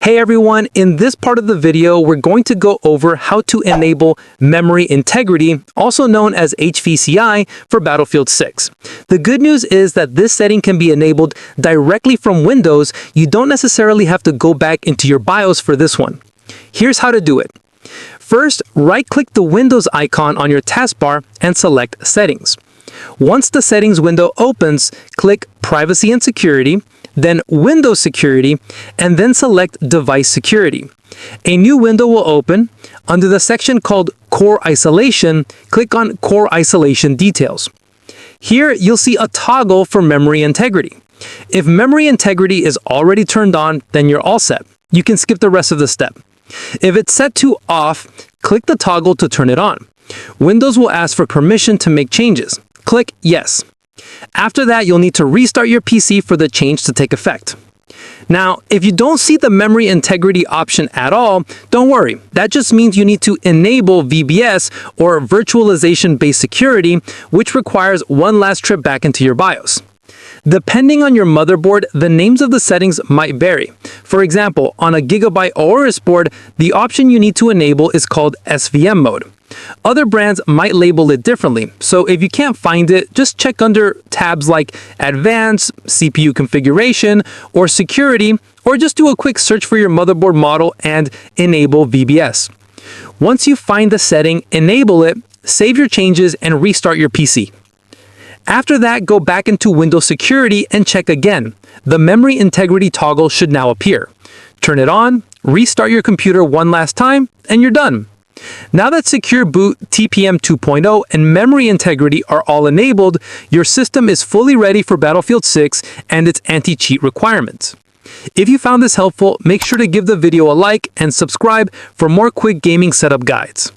Hey everyone, in this part of the video, we're going to go over how to enable memory integrity, also known as HVCI, for Battlefield 6. The good news is that this setting can be enabled directly from Windows. You don't necessarily have to go back into your BIOS for this one. Here's how to do it. First, right-click the Windows icon on your taskbar and select Settings. Once the Settings window opens, click Privacy and Security, then Windows Security, and then select Device Security. A new window will open. Under the section called Core Isolation, click on Core Isolation Details. Here, you'll see a toggle for memory integrity. If memory integrity is already turned on, then you're all set. You can skip the rest of the step. If it's set to off, click the toggle to turn it on. Windows will ask for permission to make changes. Click Yes. After that, you'll need to restart your PC for the change to take effect. Now, if you don't see the memory integrity option at all, don't worry. That just means you need to enable VBS, or virtualization-based security, which requires one last trip back into your BIOS. Depending on your motherboard, the names of the settings might vary. For example, on a Gigabyte Aorus board, the option you need to enable is called SVM mode. Other brands might label it differently, so if you can't find it, just check under tabs like Advanced, CPU Configuration, or Security, or just do a quick search for your motherboard model and enable VBS. Once you find the setting, enable it, save your changes, and restart your PC. After that, go back into Windows Security and check again. The memory integrity toggle should now appear. Turn it on, restart your computer one last time, and you're done. Now that Secure Boot, TPM 2.0, and memory integrity are all enabled, your system is fully ready for Battlefield 6 and its anti-cheat requirements. If you found this helpful, make sure to give the video a like and subscribe for more quick gaming setup guides.